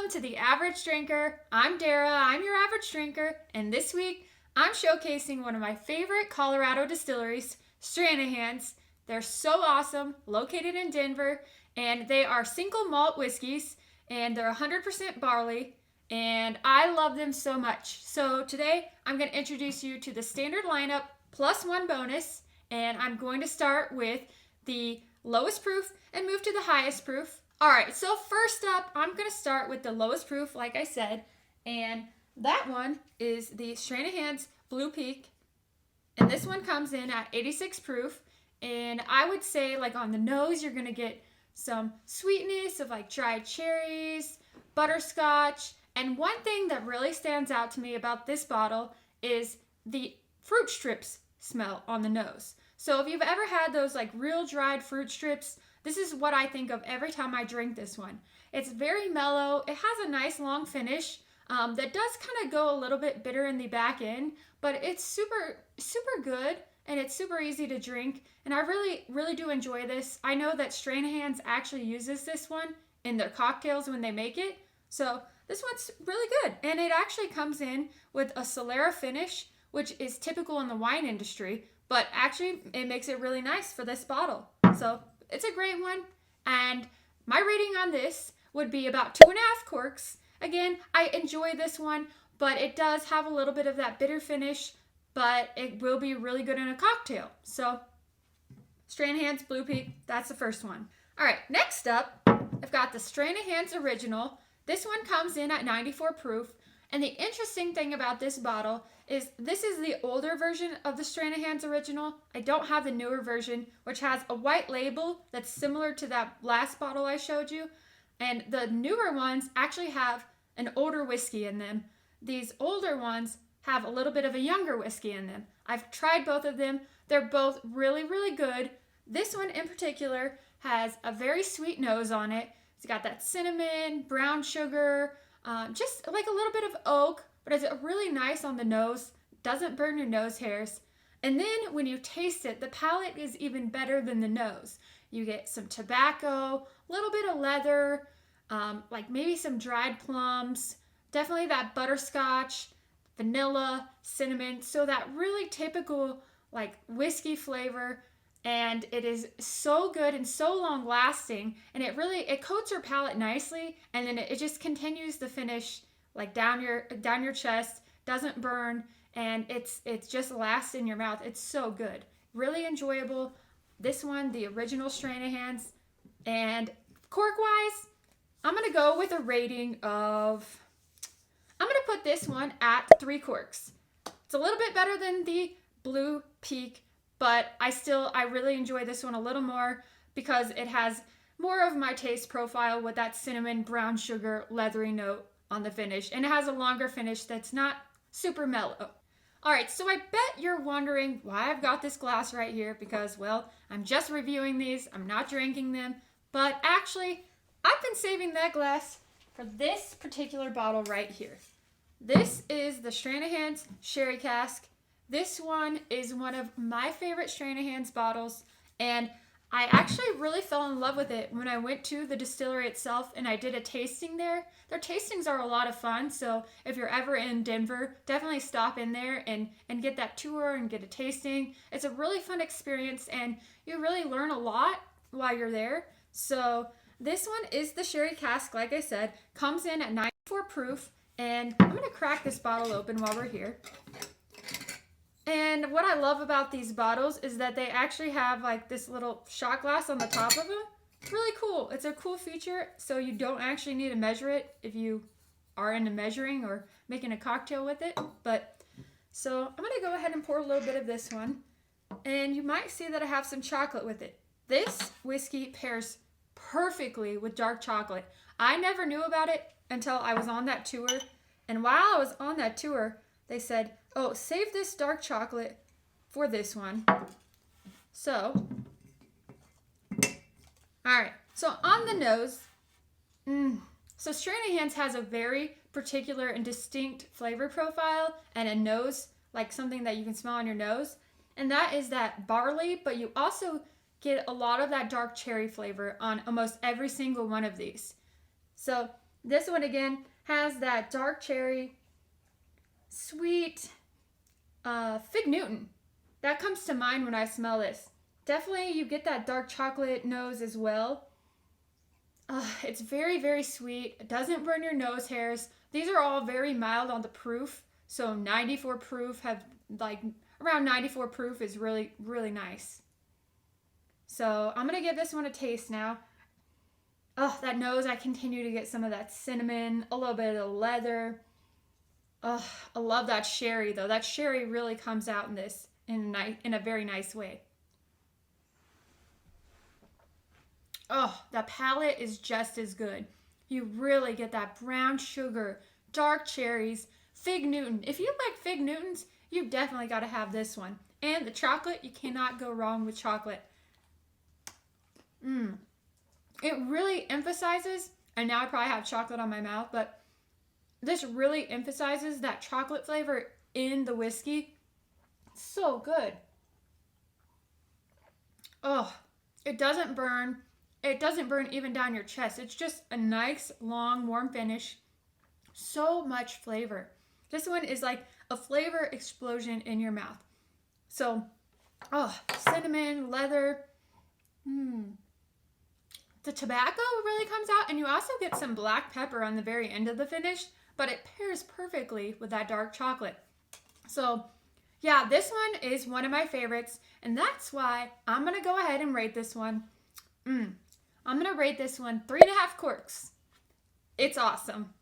Welcome to The Average Drinker. I'm Dara, I'm your average drinker, and this week I'm showcasing one of my favorite Colorado distilleries, Stranahan's. They're so awesome, located in Denver, and they are single malt whiskeys, and they're 100% barley, and I love them so much. So today I'm going to introduce you to the standard lineup plus one bonus, and I'm going to start with the lowest proof and move to the highest proof. Alright, so first up, I'm going to start with the lowest proof, like I said, and that one is the Stranahan's Blue Peak, and this one comes in at 86 proof, and I would say, like, on the nose, you're going to get some sweetness of, like, dried cherries, butterscotch, and one thing that really stands out to me about this bottle is the fruit strips smell on the nose. So if you've ever had those, like, real dried fruit strips, this is what I think of every time I drink this one. It's very mellow. It has a nice long finish that does kind of go a little bit bitter in the back end, but it's super good and it's super easy to drink. And I really do enjoy this. I know that Stranahan's actually uses this one in their cocktails when they make it. So this one's really good. And it actually comes in with a Solera finish, which is typical in the wine industry, but actually it makes it really nice for this bottle. So it's a great one, and my rating on this would be about 2.5 corks. Again, I enjoy this one, but it does have a little bit of that bitter finish, but it will be really good in a cocktail. So, Stranahan's Blue Peak, that's the first one. All right, next up, I've got the Stranahan's Original. This one comes in at 94 proof, and the interesting thing about this bottle is this is the older version of the Stranahan's Original. I don't have the newer version, which has a white label that's similar to that last bottle I showed you. And the newer ones actually have an older whiskey in them. These older ones have a little bit of a younger whiskey in them. I've tried both of them. They're both really good. This one in particular has a very sweet nose on it. It's got that cinnamon, brown sugar, just like a little bit of oak, but it's really nice on the nose, doesn't burn your nose hairs. And then when you taste it, the palate is even better than the nose. You get some tobacco, a little bit of leather, like maybe some dried plums, definitely that butterscotch, vanilla, cinnamon, so that really typical like whiskey flavor. And it is so good and so long lasting, and it coats your palate nicely, and then it just continues the finish like down your chest, doesn't burn, and it's just lasts in your mouth. It's so good. Really enjoyable. This one, the original Stranahan's. And cork-wise, I'm going to go with a rating of, I'm going to put this one at 3 corks. It's a little bit better than the Blue Peak, but I really enjoy this one a little more because it has more of my taste profile with that cinnamon, brown sugar, leathery note on the finish, and it has a longer finish that's not super mellow. Alright, so I bet you're wondering why I've got this glass right here, because, well, I'm just reviewing these, I'm not drinking them, but actually, I've been saving that glass for this particular bottle right here. This is the Stranahan's Sherry Cask. This one is one of my favorite Stranahan's bottles, and I actually really fell in love with it when I went to the distillery itself and I did a tasting there. Their tastings are a lot of fun, so if you're ever in Denver, definitely stop in there and get that tour and get a tasting. It's a really fun experience, and you really learn a lot while you're there. So this one is the Sherry Cask, like I said, comes in at 94 proof, and I'm going to crack this bottle open while we're here. And what I love about these bottles is that they actually have like this little shot glass on the top of them. It's really cool. It's a cool feature, so you don't actually need to measure it if you are into measuring or making a cocktail with it. But so I'm going to go ahead and pour a little bit of this one. And you might see that I have some chocolate with it. This whiskey pairs perfectly with dark chocolate. I never knew about it until I was on that tour. And while I was on that tour, they said, oh, save this dark chocolate for this one. So, alright, so on the nose, so Stranahan's has a very particular and distinct flavor profile and a nose, like something that you can smell on your nose. And that is that barley, but you also get a lot of that dark cherry flavor on almost every single one of these. So This one again has that dark cherry, sweet Fig Newton. That comes to mind when I smell this. Definitely you get that dark chocolate nose as well. It's very, very sweet. It doesn't burn your nose hairs. These are all very mild on the proof. So 94 proof around 94 proof is really, really nice. So I'm going to give this one a taste now. Oh, that nose, I continue to get some of that cinnamon, a little bit of leather. Oh, I love that sherry though. That sherry really comes out in this in a very nice way. Oh, the palate is just as good. You really get that brown sugar, dark cherries, Fig Newton. If you like Fig Newtons, you definitely got to have this one. And the chocolate, you cannot go wrong with chocolate. It really emphasizes, and now I probably have chocolate on my mouth, but this really emphasizes that chocolate flavor in the whiskey. It's so good. Oh, it doesn't burn. It doesn't burn even down your chest. It's just a nice, long, warm finish. So much flavor. This one is like a flavor explosion in your mouth. So, cinnamon, leather. The tobacco really comes out, and you also get some black pepper on the very end of the finish, but it pairs perfectly with that dark chocolate. So, yeah, this one is one of my favorites, and that's why I'm going to go ahead and rate this one. I'm going to rate this one 3.5 corks. It's awesome.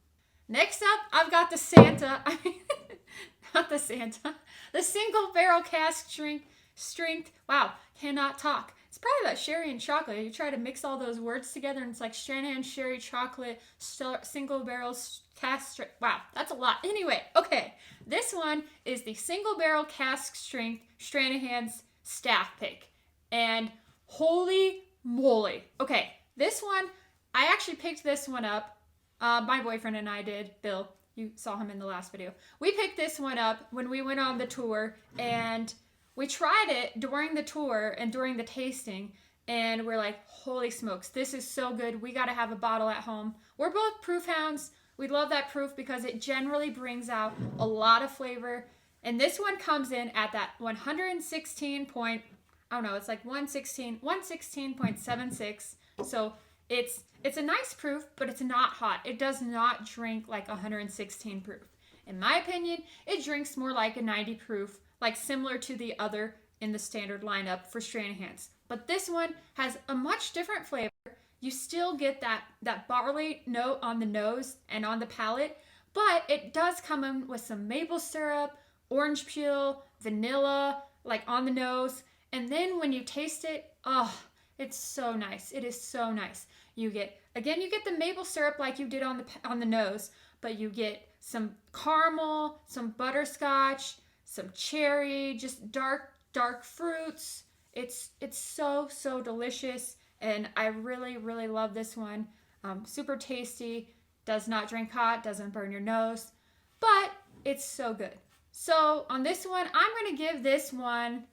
Next up, I've got the Santa. Not the Santa. The single barrel cask strength. Wow, cannot talk. It's probably that sherry and chocolate. You try to mix all those words together, and it's like Stranahan, sherry, chocolate, single barrel cask strength. Wow, that's a lot. Anyway, okay. This one is the single barrel cask strength Stranahan's staff pick. And holy moly. Okay, this one, I actually picked this one up. My boyfriend and I did. Bill, you saw him in the last video. We picked this one up when we went on the tour, and we tried it during the tour and during the tasting, and we're like, holy smokes, this is so good. We got to have a bottle at home. We're both proof hounds. We love that proof because it generally brings out a lot of flavor. And this one comes in at that 116 point, I don't know, it's like 116.76. So it's a nice proof, but it's not hot. It does not drink like 116 proof. In my opinion, it drinks more like a 90 proof, like similar to the other in the standard lineup for Stranahan's. But this one has a much different flavor. You still get that barley note on the nose and on the palate, but it does come in with some maple syrup, orange peel, vanilla, like on the nose. And then when you taste it, it's so nice. It is so nice. You get the maple syrup like you did on the nose, but you get some caramel, some butterscotch, some cherry, just dark fruits. It's so delicious, and I really, really love this one. Super tasty, does not drink hot, doesn't burn your nose, but it's so good. So on this one, I'm going to give this one,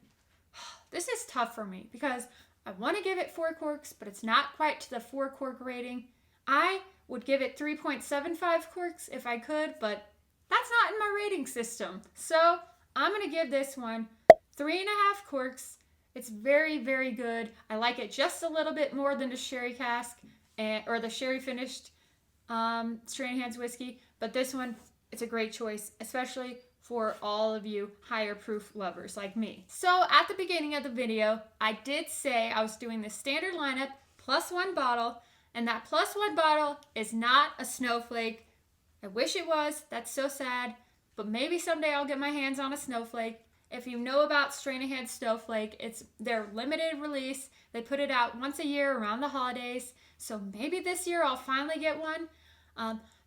this is tough for me because I want to give it 4 corks, but it's not quite to the 4 cork rating. I would give it 3.75 corks if I could, but that's not in my rating system. So I'm going to give this one 3.5 corks. It's very, very good. I like it just a little bit more than the sherry cask or the sherry finished Stranahan's whiskey. But this one, it's a great choice, especially for all of you higher proof lovers like me. So at the beginning of the video, I did say I was doing the standard lineup plus 1 bottle, and that plus 1 bottle is not a snowflake. I wish it was. That's so sad. But maybe someday I'll get my hands on a snowflake. If you know about Stranahan Snowflake, it's their limited release. They put it out once a year around the holidays. So maybe this year I'll finally get one.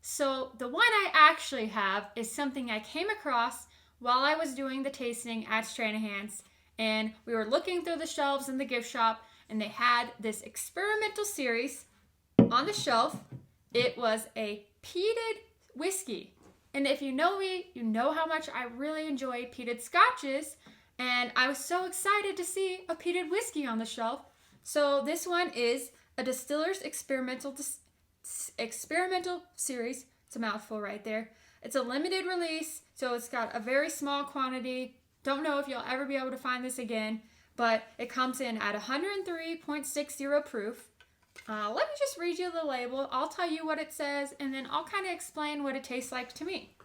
So the one I actually have is something I came across while I was doing the tasting at Stranahan's. And we were looking through the shelves in the gift shop, and they had this experimental series on the shelf. It was a peated whiskey. And if you know me, you know how much I really enjoy peated scotches. And I was so excited to see a peated whiskey on the shelf. So this one is a distiller's experimental experimental series. It's a mouthful right there. It's a limited release, so it's got a very small quantity. Don't know if you'll ever be able to find this again, but it comes in at 103.60 proof. Let me just read you the label. I'll tell you what it says, and then I'll kind of explain what it tastes like to me.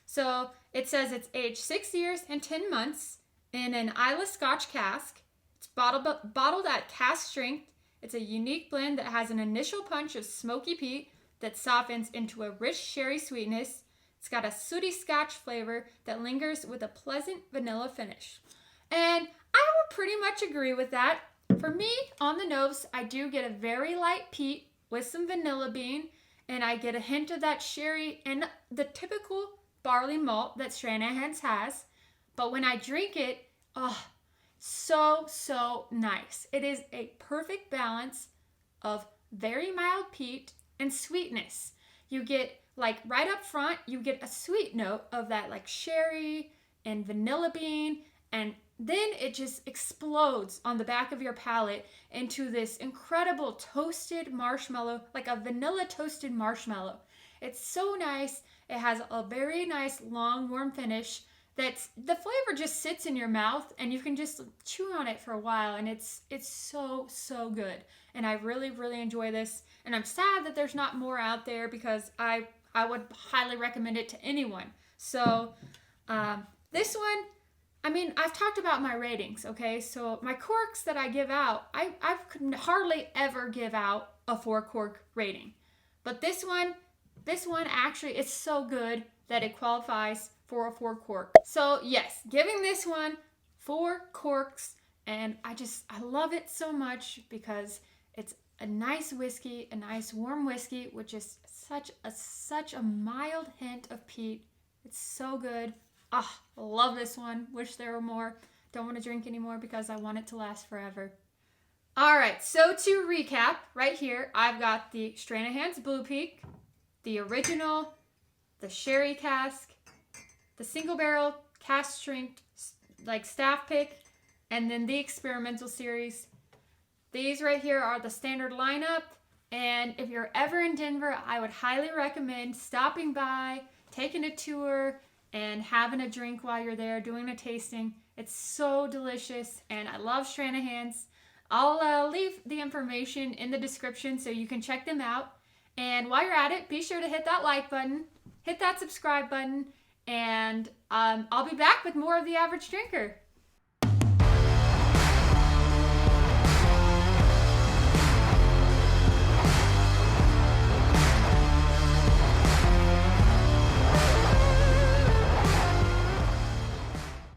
So it says it's aged 6 years and 10 months in an Islay Scotch cask. It's bottled at cask strength. It's a unique blend that has an initial punch of smoky peat that softens into a rich sherry sweetness. It's got a sooty Scotch flavor that lingers with a pleasant vanilla finish. And I would pretty much agree with that. For me, on the nose, I do get a very light peat with some vanilla bean, and I get a hint of that sherry and the typical barley malt that Stranahan's has. But when I drink it, so nice. It is a perfect balance of very mild peat and sweetness. You get, like, right up front, you get a sweet note of that, like, sherry and vanilla bean, and then it just explodes on the back of your palate into this incredible toasted marshmallow, like a vanilla toasted marshmallow. It's so nice. It has a very nice long warm finish. That's the flavor just sits in your mouth and you can just chew on it for a while, and it's so good. And I really enjoy this, and I'm sad that there's not more out there because I would highly recommend it to anyone. So this one, I mean, I've talked about my ratings, okay? So my corks that I give out, I could hardly ever give out a 4-cork rating. But this one actually is so good that it qualifies for a 4-cork. So yes, giving this one 4 corks, and I love it so much because it's a nice whiskey, a nice warm whiskey with just such a mild hint of peat. It's so good. Love this one. Wish there were more. Don't want to drink anymore because I want it to last forever. All right, so to recap, right here, I've got the Stranahan's Blue Peak, the original, the sherry cask, the single barrel cask strength, like staff pick, and then the experimental series. These right here are the standard lineup, and if you're ever in Denver, I would highly recommend stopping by, taking a tour, and having a drink while you're there, doing a tasting. It's so delicious, and I love Stranahan's. I'll leave the information in the description so you can check them out. And while you're at it, be sure to hit that like button, hit that subscribe button, and I'll be back with more of The Average Drinker.